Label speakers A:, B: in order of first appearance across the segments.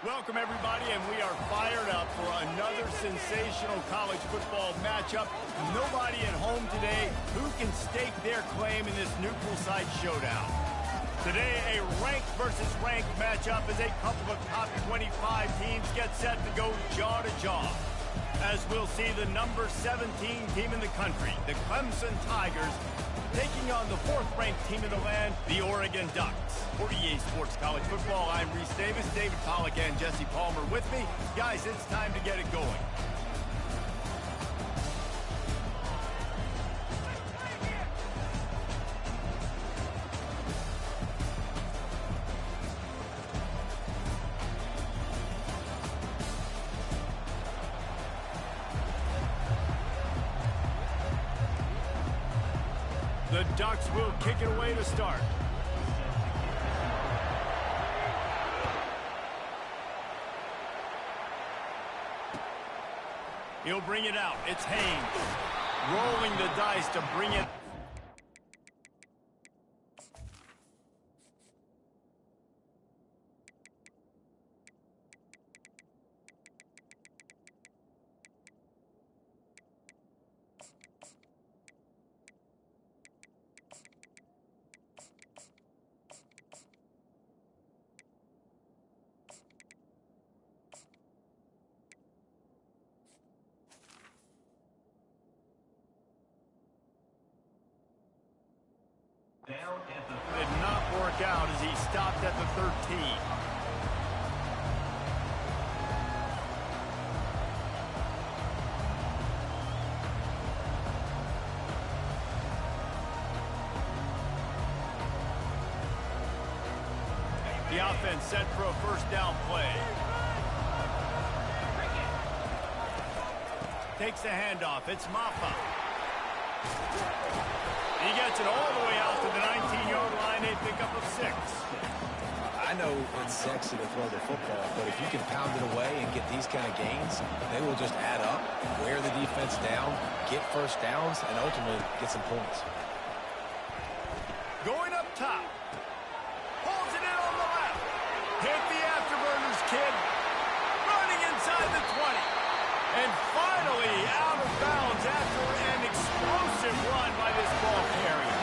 A: Welcome, everybody, and we are fired up for another sensational college football matchup. Nobody at home today who can stake their claim in this neutral site showdown. Today, a ranked versus ranked matchup as a couple of top 25 teams get set to go jaw to jaw. As we'll see the number 17 team in the country, the Clemson Tigers, taking on the fourth-ranked team in the land, the Oregon Ducks. For EA Sports College Football, I'm Reese Davis, David Pollack, and Jesse Palmer with me. Guys, it's time to get it going. The Ducks will kick it away to start. He'll bring it out. It's Haynes. Rolling the dice to bring it. Did not work out as he stopped at the 13. The offense set for a first down play. Takes the handoff. It's Maffa. He gets it all the way out to the 19-yard line, a pickup of 6.
B: I know it's sexy to throw the football, but if you can pound it away and get these kind of gains, they will just add up, wear the defense down, get first downs, and ultimately get some points.
A: Going up top. Pulls it in on the left. Hit the afterburners, kid. Running inside the 20. And finally out of bounds after an explosive run by this ball carrier.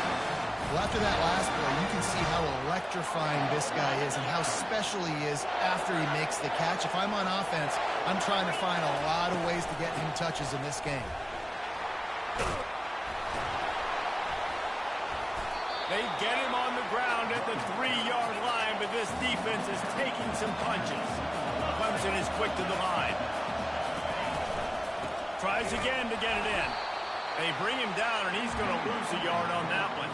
C: Well, after that last play, you can see how electrifying this guy is and how special he is after he makes the catch. If I'm on offense, I'm trying to find a lot of ways to get him touches in this game.
A: They get him on the ground at the 3-yard line, but this defense is taking some punches. Clemson is quick to the line. Tries again to get it in. They bring him down, and he's going to lose a yard on that one.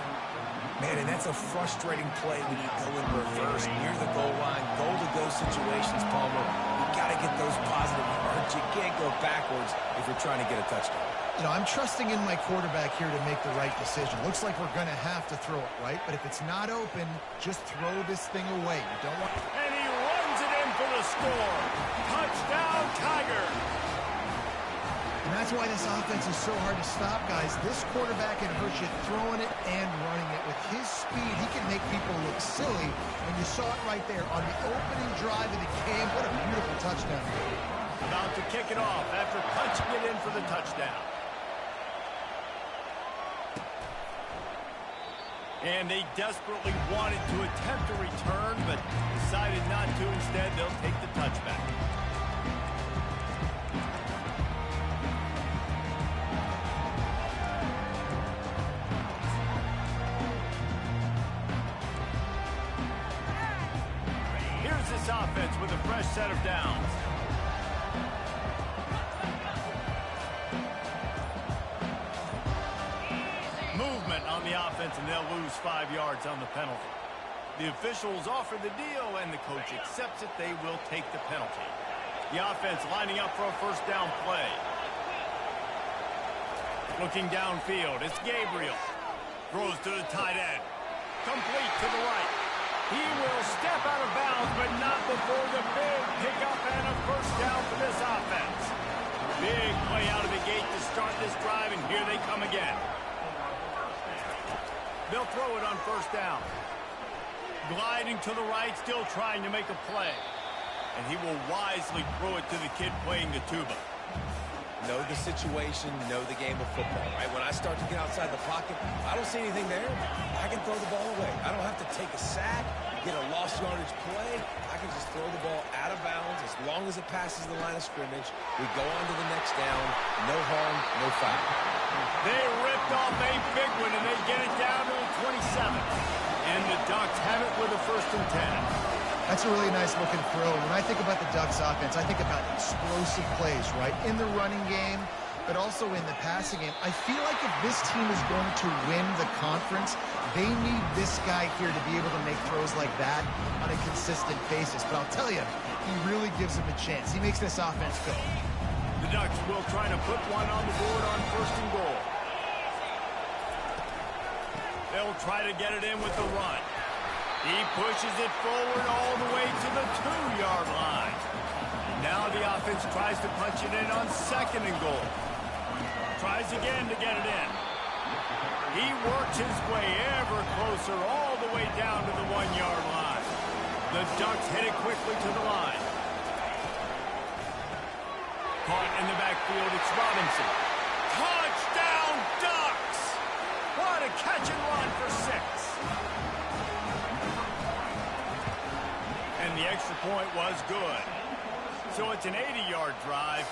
B: Man, and that's a frustrating play when you go in reverse near the goal line, goal-to-go situations, Palmer. You got to get those positive yards. You can't go backwards if you're trying to get a touchdown.
C: You know, I'm trusting in my quarterback here to make the right decision. Looks like we're going to have to throw it, right? But if it's not open, just throw this thing away. You don't want...
A: And he runs it in for the score. Touchdown, Tigers.
C: And that's why this offense is so hard to stop, guys. This quarterback can hurt you throwing it and running it. With his speed, he can make people look silly. And you saw it right there on the opening drive of the game. What a beautiful touchdown.
A: About to kick it off after punching it in for the touchdown. And they desperately wanted to attempt a return, but decided not to. Instead, they'll take the touchback. This offense with a fresh set of downs. Movement on the offense, and they'll lose 5 yards on the penalty. The officials offer the deal, and the coach accepts it. They will take the penalty. The offense lining up for a first down play. Looking downfield, it's Gabriel. Throws to the tight end. Complete to the right. He will step out of bounds, but not before the big pickup and a first down for this offense. Big play out of the gate to start this drive, and here they come again. They'll throw it on first down. Gliding to the right, still trying to make a play. and he will wisely throw it to the kid playing the tuba.
B: Know the situation, know the game of football, right? When I start to get outside the pocket, I don't see anything there. I can throw the ball away. I don't have to take a sack, get a lost yardage play. I can just throw the ball out of bounds as long as it passes the line of scrimmage. We go on to the next down. No harm, no foul.
A: They ripped off a big one, and they get it down to the 27. And the Ducks have it with a 1st and 10.
C: That's a really nice looking throw. When I think about the Ducks offense, I think about explosive plays, right? In the running game, but also in the passing game. I feel like if this team is going to win the conference, they need this guy here to be able to make throws like that on a consistent basis. But I'll tell you, he really gives them a chance. He makes this offense go.
A: The Ducks will try to put one on the board on 1st and goal. They'll try to get it in with the run. He pushes it forward all the way to the 2-yard line. Now the offense tries to punch it in on 2nd and goal. Tries again to get it in. He works his way ever closer all the way down to the 1-yard line. The Ducks head it quickly to the line. Caught in the backfield, it's Robinson. Touchdown, Ducks! What a catch and run for 6. And the extra point was good. So it's an 80-yard drive.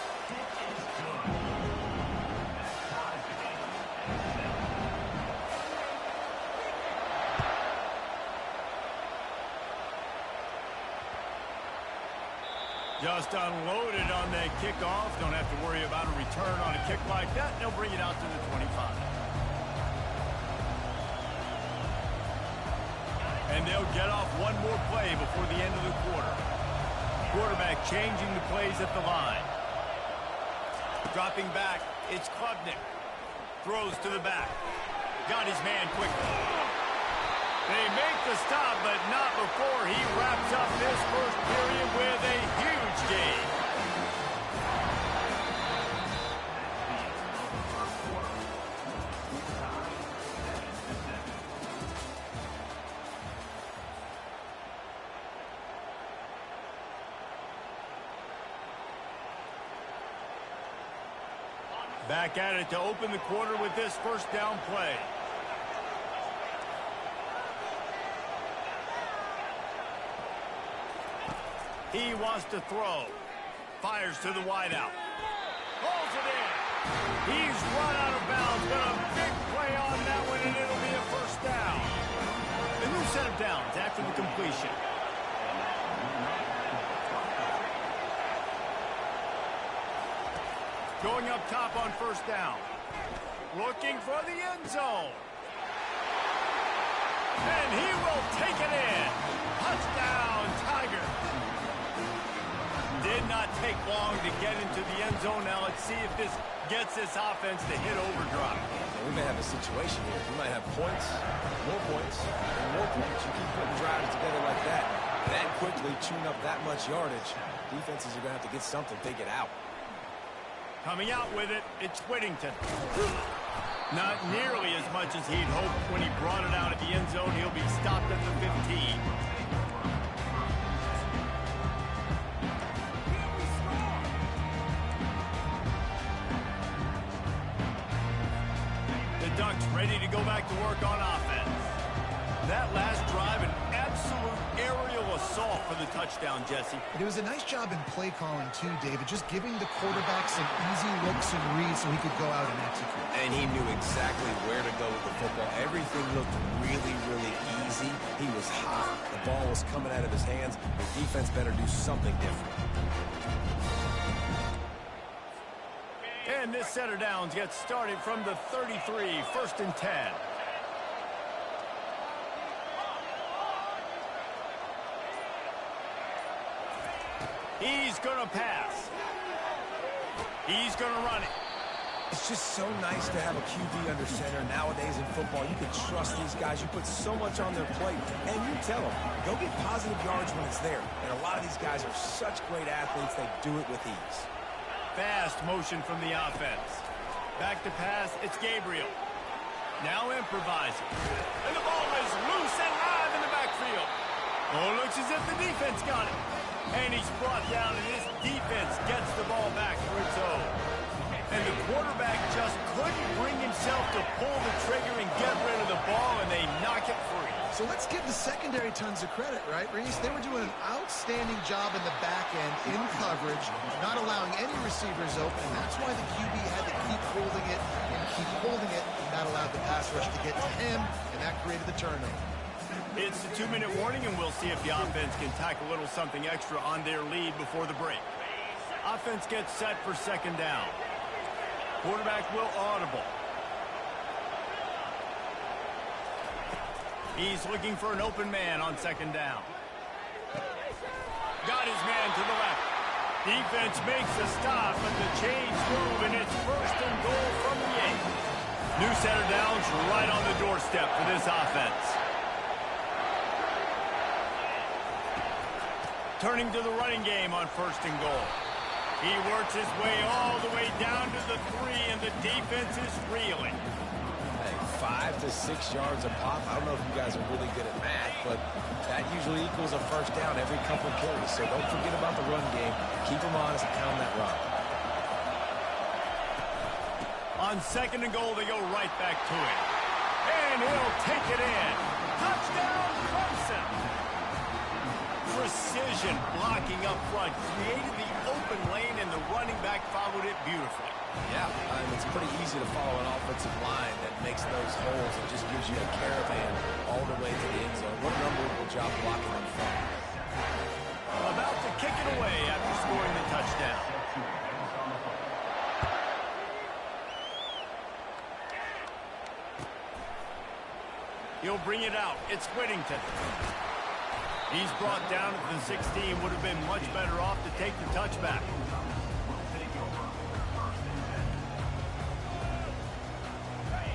A: Just unloaded on that kickoff. Don't have to worry about a return on a kick like that. They'll bring it out to the 25. And they'll get off one more play before the end of the quarter. Quarterback changing the plays at the line. Dropping back, it's Klubnik. Throws to the back. Got his man quickly. They make the stop, but not before he wraps up this first period with a huge gain. Back at it to open the quarter with this 1st down play. He wants to throw. Fires to the wideout. Holds it in. He's run out of bounds, but a big play on that one, and it'll be a 1st down. A new set of downs after the completion. Going up top on 1st down. Looking for the end zone. And he will take it in. Touchdown, Tigers. Did not take long to get into the end zone. Now let's see if this gets this offense to hit overdrive.
B: We may have a situation here. We might have points, and more points. You keep putting drives together like that quickly, chewing up that much yardage. Defenses are going to have to get something, take it out.
A: Coming out with it, it's Whittington. Not nearly as much as he'd hoped when he brought it out at the end zone. He'll be stopped at the 15. The Ducks ready to go back to work on offense. That last drive, an absolute aerial assault for the touchdown, Jesse.
C: It was a nice job in play calling, too, David, just giving the quarterback some easy looks and reads so he could go out and execute.
B: And he knew exactly where to go with the football. Everything looked really, really easy. He was hot. The ball was coming out of his hands. The defense better do something different.
A: And this set of downs gets started from the 33, 1st and 10. He's going to pass. He's going to run it.
B: It's just so nice to have a QB under center nowadays in football. You can trust these guys. You put so much on their plate, and you tell them, go get positive yards when it's there. And a lot of these guys are such great athletes, they do it with ease.
A: Fast motion from the offense. Back to pass, it's Gabriel. Now improvising. And the ball is loose and live in the backfield. Oh, looks as if the defense got it. And he's brought down, and his defense gets the ball back for its own. And the quarterback just couldn't bring himself to pull the trigger and get rid of the ball, and they knock it free.
C: So let's give the secondary tons of credit, right, Reese? They were doing an outstanding job in the back end, in coverage, not allowing any receivers open, and that's why the QB had to keep holding it and keep holding it. That allowed the pass rush to get to him, and that created the turnover.
A: It's a 2-minute warning, and we'll see if the offense can tack a little something extra on their lead before the break. Offense gets set for second down. Quarterback will audible. He's looking for an open man on second down. Got his man to the left. Defense makes a stop, but the chains move, and it's first and goal from the 8. New center downs right on the doorstep for this offense. Turning to the running game on first and goal. He works his way all the way down to the 3, and the defense is reeling.
B: Hey, 5 to 6 yards a pop. I don't know if you guys are really good at math, but that usually equals a first down every couple carries. So don't forget about the run game. Keep them honest and pound that rock.
A: On second and goal, they go right back to it. And he'll take it in. Touchdown, Clemson. Precision blocking up front created the open lane, and the running back followed it beautifully.
B: Yeah, it's pretty easy to follow an offensive line that makes those holes and just gives you a caravan all the way to the end zone. What an unbelievable job blocking in front.
A: About to kick it away after scoring the touchdown. He'll bring it out. It's Whittington. He's brought down to the 16. Would have been much better off to take the touchback.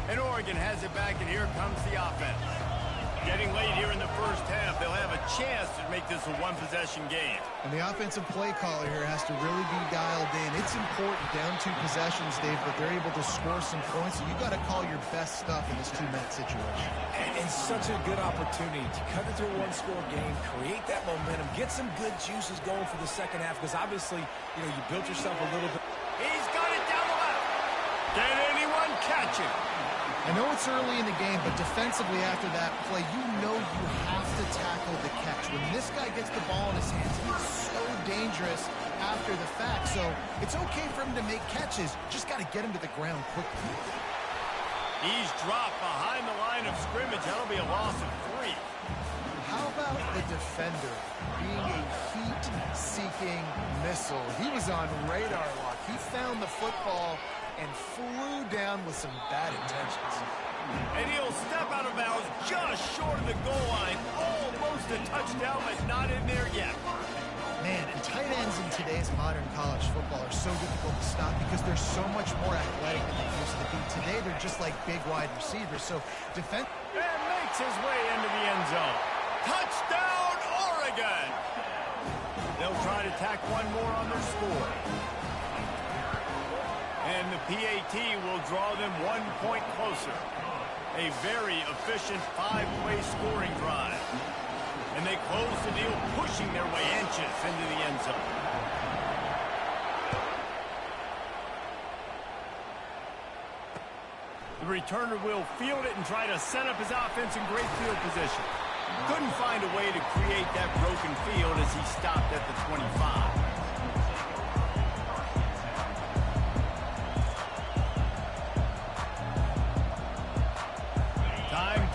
A: And Oregon has it back, and here comes the offense. Getting late here in the first half, they'll have a chance to make this a one-possession game.
C: And the offensive play caller here has to really be dialed in. It's important, down 2 possessions, Dave, but they're able to score some points. So you got to call your best stuff in this 2-minute situation.
B: And such a good opportunity to cut into a 1-score game, create that momentum, get some good juices going for the second half, because obviously, you built yourself a little bit.
A: He's got it down the left. Can anyone catch it?
C: I know it's early in the game, but defensively after that play, you have to tackle the catch. When this guy gets the ball in his hands, he's so dangerous after the fact. So it's okay for him to make catches. Just got to get him to the ground quickly.
A: He's dropped behind the line of scrimmage. That'll be a loss of 3.
C: How about the defender being a heat-seeking missile? He was on radar lock. He found the football and flew down with some bad intentions.
A: And he'll step out of bounds just short of the goal line. Almost a touchdown, but not in there yet.
C: Man, and tight ends in today's modern college football are so difficult to stop because they're so much more athletic than they used to be. Today, they're just like big wide receivers. So defense...
A: And makes his way into the end zone. Touchdown, Oregon! They'll try to tack one more on their score. And the PAT will draw them 1 point closer. A very efficient 5-play scoring drive. And they close the deal, pushing their way inches into the end zone. The returner will field it and try to set up his offense in great field position. Couldn't find a way to create that broken field as he stopped at the 25.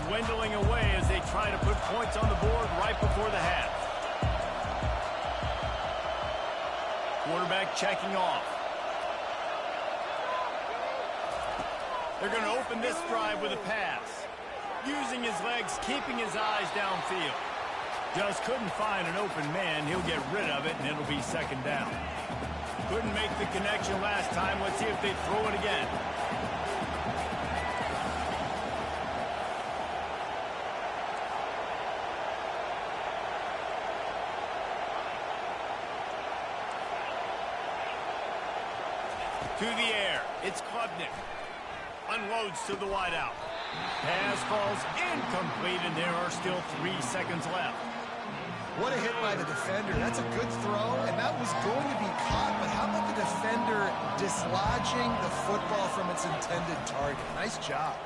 A: Dwindling away as they try to put points on the board right before the half. Quarterback checking off. They're going to open this drive with a pass. Using his legs, keeping his eyes downfield. Just couldn't find an open man. He'll get rid of it, and it'll be second down. Couldn't make the connection last time. Let's see if they throw it again. To the air, it's Klubnik. Unloads to the wideout. Pass falls incomplete, and there are still 3 seconds left.
C: What a hit by the defender. That's a good throw, and that was going to be caught, but how about the defender dislodging the football from its intended target? Nice job.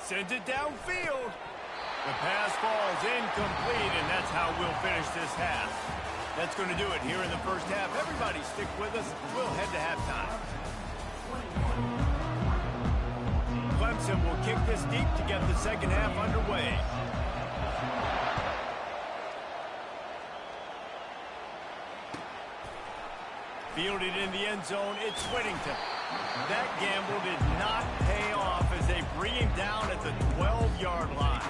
A: Sends it downfield. The pass falls incomplete, and that's how we'll finish this half. That's going to do it here in the first half. Everybody stick with us. We'll head to halftime. Clemson will kick this deep to get the second half underway. Fielded in the end zone, it's Whittington. That gamble did not pay off as they bring him down at the 12-yard line.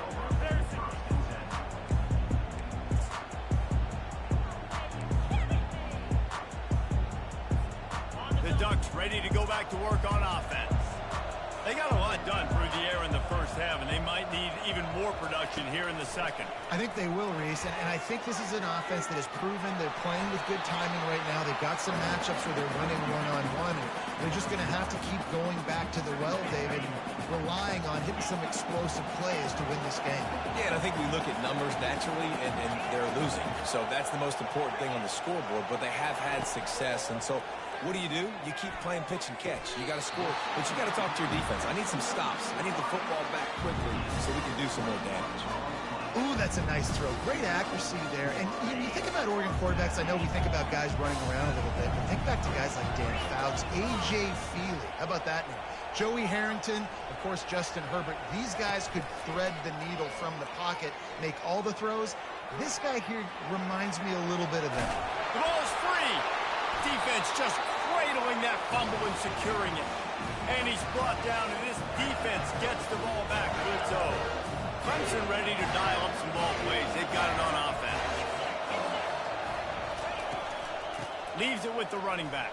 A: The Ducks ready to go back to work on offense. They got a lot done through the air in the first half, and they might need even more production here in the second.
C: I think they will, Reese, and I think this is an offense that has proven they're playing with good timing right now. They've got some matchups where they're winning one-on-one, and they're just going to have to keep going back to the well, David, and relying on hitting some explosive plays to win this game.
B: Yeah, and I think we look at numbers naturally, and they're losing. So that's the most important thing on the scoreboard, but they have had success, and so what do? You keep playing pitch and catch. You got to score, but you got to talk to your defense. I need some stops. I need the football back quickly so we can do some more damage.
C: Ooh, that's a nice throw. Great accuracy there. And you think about Oregon quarterbacks, I know we think about guys running around a little bit, but think back to guys like Dan Fouts, A.J. Feely. How about that name? Joey Harrington, of course, Justin Herbert. These guys could thread the needle from the pocket, make all the throws. This guy here reminds me a little bit of them.
A: The ball is free. Defense just cradling that fumble and securing it. And he's brought down, and this defense gets the ball back to its own. Clemson ready to dial up some ball plays. They've got it on offense. Leaves it with the running back.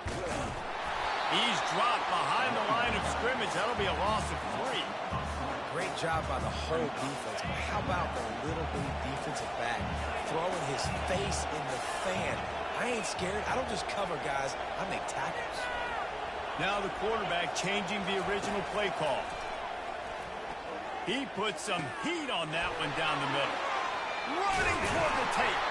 A: He's dropped behind the line of scrimmage. That'll be a loss of 3.
B: Great job by the whole defense, but how about the little bitty defensive back throwing his face in the fan? I ain't scared. I don't just cover guys. I make tackles.
A: Now the quarterback changing the original play call. He put some heat on that one down the middle. Running toward the tape.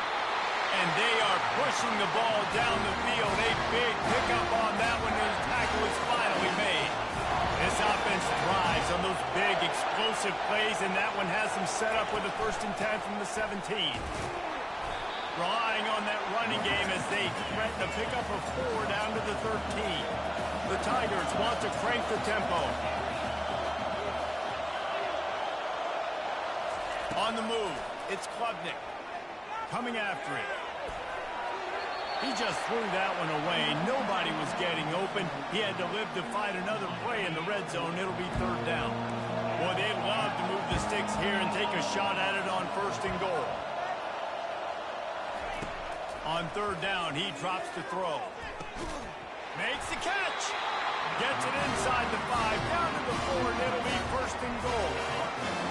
A: And they are pushing the ball down the field. A big pickup on that one. His tackle is finally made. This offense thrives on those big, explosive plays, and that one has them set up with a 1st and 10 from the 17. Relying on that running game as they threaten to pick up a 4 down to the 13. The Tigers want to crank the tempo. On the move, it's Klubnik coming after it. He just threw that one away. Nobody was getting open. He had to live to fight another play in the red zone. It'll be 3rd down. Boy, they'd love to move the sticks here and take a shot at it on 1st and goal. On 3rd down, he drops to throw. Makes the catch. Gets it inside the 5, down to the 4, and it'll be 1st and goal.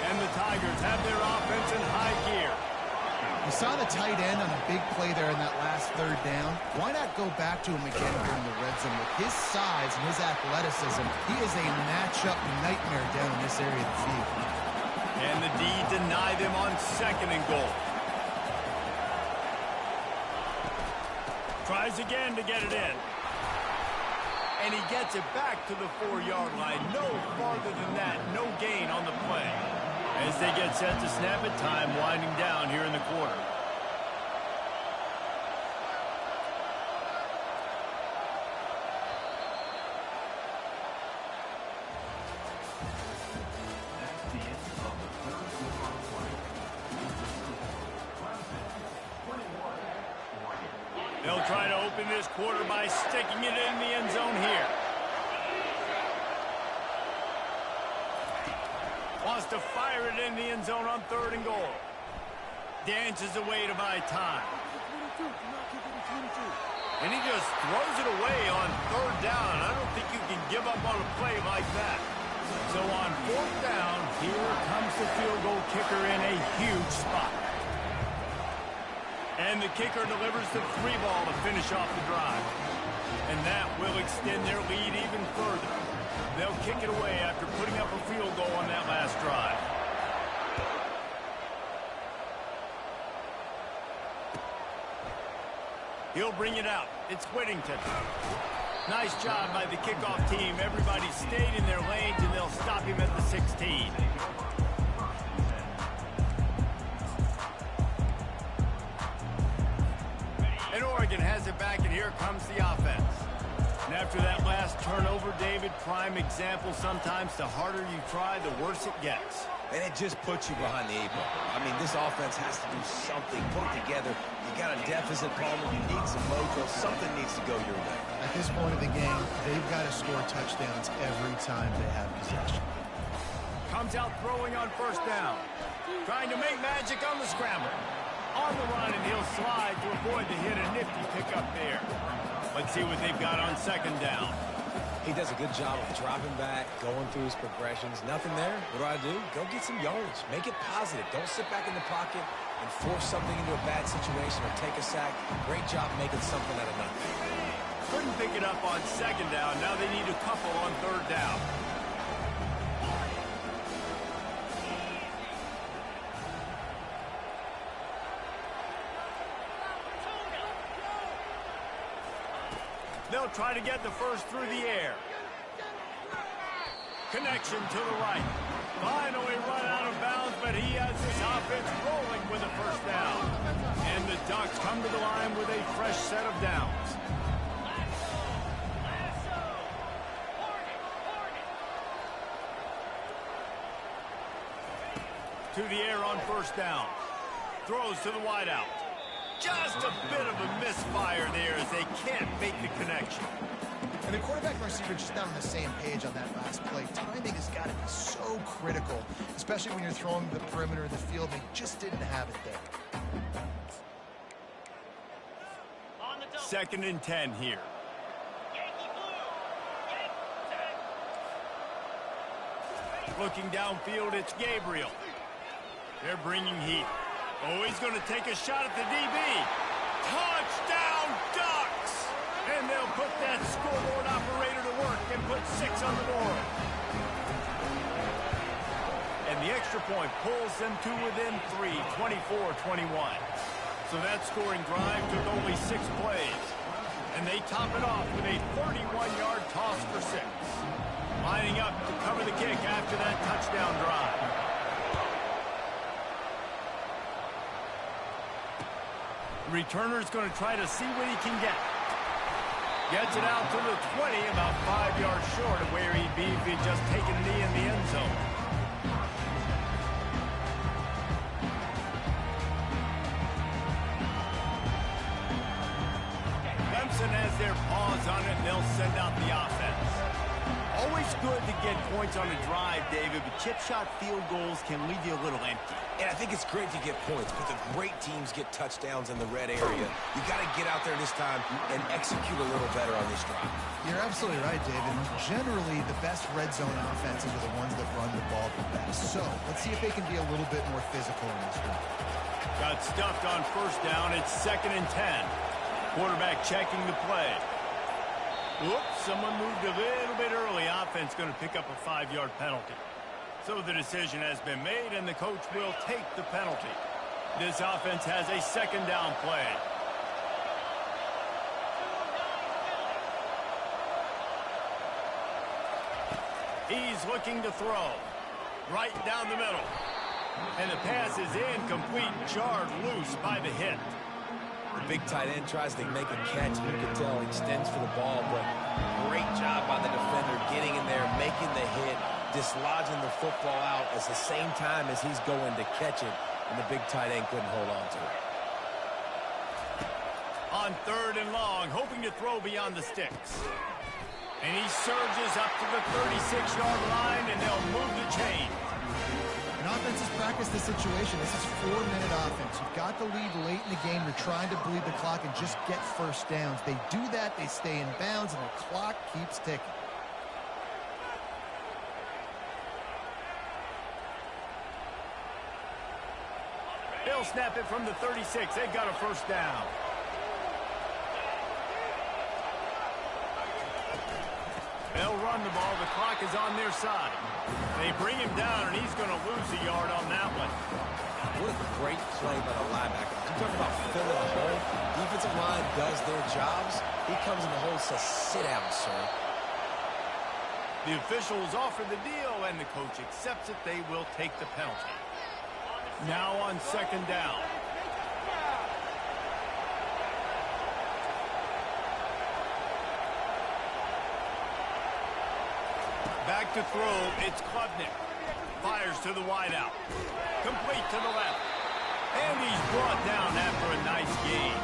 A: And the Tigers have their offense in high gear.
C: You saw the tight end on a big play there in that last 3rd down. Why not go back to him again during the red zone? With his size and his athleticism, he is a matchup nightmare down in this area of the field.
A: And the D deny them on 2nd and goal. Tries again to get it in. And he gets it back to the 4-yard line. No farther than that. No gain on the play. As they get set to snap it, time winding down here in the quarter. They'll try to open this quarter by sticking it in the end zone here. Wants to fire it in the end zone on 3rd and goal. Dances away to buy time. And he just throws it away on 3rd down. I don't think you can give up on a play like that. So on 4th down, here comes the field goal kicker in a huge spot. And the kicker delivers the 3 ball to finish off the drive. And that will extend their lead even further. They'll kick it away after putting up a field goal on that last drive. He'll bring it out. It's Whittington. Nice job by the kickoff team. Everybody stayed in their lanes, and they'll stop him at the 16. And Oregon has it back, and here comes the offense. And after that last turnover, David, prime example, sometimes the harder you try, the worse it gets.
B: And it just puts you behind the 8 ball. I mean, this offense has to do something, put it together. You got a deficit, Palmer. You need some mojo. Something needs to go your way.
C: At this point of the game, they've got to score touchdowns every time they have possession.
A: Comes out throwing on first down. Trying to make magic on the scramble. On the run, and he'll slide to avoid the hit. A nifty pickup there. Let's see what they've got on second down.
B: He does a good job of dropping back, going through his progressions. Nothing there. What do? Go get some yardage. Make it positive. Don't sit back in the pocket and force something into a bad situation or take a sack. Great job making something out of nothing.
A: Couldn't pick it up on second down. Now they need a couple on third down. They'll try to get the first through the air. Connection to the right. Finally run out of bounds, but he has his offense rolling with a first down. And the Ducks come to the line with a fresh set of downs. To the air on first down. Throws to the wideout. Just a bit of a misfire there as they can't make the connection.
C: And the quarterback and receiver just not on the same page on that last play. Timing has got to be so critical, especially when you're throwing the perimeter of the field. They just didn't have it there.
A: Second and 10 here. Looking downfield, it's Gabriel. They're bringing heat. Oh, he's going to take a shot at the DB. Touchdown, Ducks! And they'll put that scoreboard operator to work and put 6 on the board. And the extra point pulls them to within 3, 24-21. So that scoring drive took only 6 plays. And they top it off with a 31-yard toss for 6. Lining up to cover the kick after that touchdown drive. Returner's going to try to see what he can get. Gets it out to the 20, about 5 yards short of where he'd be if he'd just taken a knee in the end zone. Clemson has their paws on it, and they'll send out the offense. Always good to get points on a drive, David, but chip shot field goals can leave you a little empty.
B: And I think it's great to get points, but the great teams get touchdowns in the red area. You got to get out there this time and execute a little better on this drive.
C: You're absolutely right, David. Generally, the best red zone offenses are the ones that run the ball the best. So let's see if they can be a little bit more physical in this one.
A: Got stuffed on first down. It's second and 10. Quarterback checking the play. Whoops, someone moved a little bit early. Offense going to pick up a 5-yard penalty. So the decision has been made, and the coach will take the penalty. This offense has a second down play. He's looking to throw. Right down the middle. And the pass is incomplete, jarred loose by the hit.
B: The big tight end tries to make a catch. You can tell he extends for the ball, but great job by the defender getting in there, making the hit, dislodging the football out at the same time as he's going to catch it, and the big tight end couldn't hold on to it.
A: On third and long, hoping to throw beyond the sticks. And he surges up to the 36-yard line, and they'll move the chain.
C: And offenses practice this situation. This is 4-minute offense. You've got the lead late in the game. You're trying to bleed the clock and just get first downs. They do that, they stay in bounds, and the clock keeps ticking.
A: They'll snap it from the 36. They've got a first down. They'll run the ball. The clock is on their side. They bring him down, and he's going to lose a yard on that one.
B: What a great play by the linebacker. You're talking about filling a hole. Defense offensive line does their jobs, he comes in the hole and says, sit down, sir.
A: The officials offer the deal, and the coach accepts it. They will take the penalty. Now on second down. Back to throw, it's Klubnik. Fires to the wideout. Complete to the left. And he's brought down after a nice gain.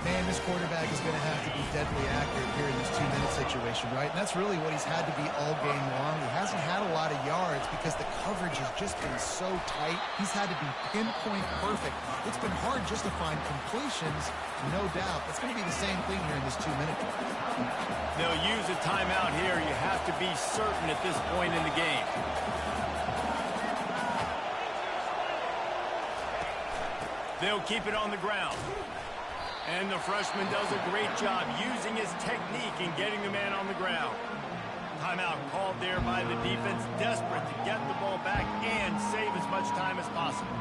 C: Man, this quarterback is going to have to be deadly accurate here in this 2-minute situation, right? And that's really what he's had to be all game long. He hasn't had a lot of yards because the coverage has just been so tight. He's had to be pinpoint perfect. It's been hard just to find completions, no doubt. It's going to be the same thing here in this 2-minute.
A: They'll use a timeout here. You have to be certain at this point in the game. They'll keep it on the ground. And the freshman does a great job using his technique and getting the man on the ground. Timeout called there by the defense, desperate to get the ball back and save as much time as possible.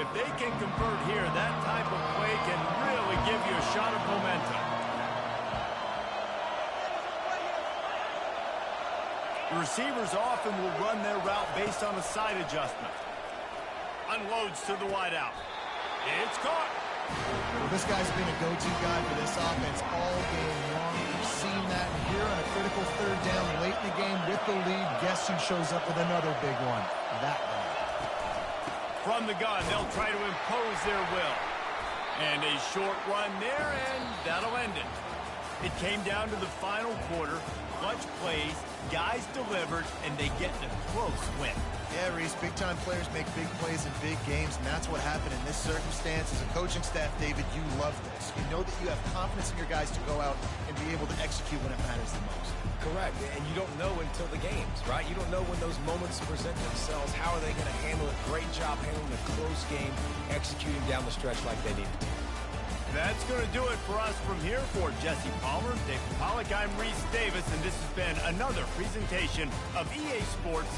A: If they can convert here, that type of play can really give you a shot of momentum. Receivers often will run their route based on a side adjustment. Unloads to the wideout. It's caught.
C: Well, this guy's been a go-to guy for this offense all game long. We've seen that here on a critical third down late in the game with the lead. Guess who shows up with another big one? That guy.
A: From the gun, they'll try to impose their will. And a short run there, and that'll end it. It came down to the final quarter. Clutch plays, guys delivered, and they get a close win.
C: Yeah, Reese, big-time players make big plays in big games, and that's what happened in this circumstance. As a coaching staff, David, you love this. You know that you have confidence in your guys to go out and be able to execute when it matters the most.
B: Correct, and you don't know until the games, right? You don't know when those moments present themselves. How are they going to handle it? Great job handling a close game, executing down the stretch like they needed to.
A: That's going to do it for us from here. For Jesse Palmer, David Pollack, I'm Reese Davis, and this has been another presentation of EA Sports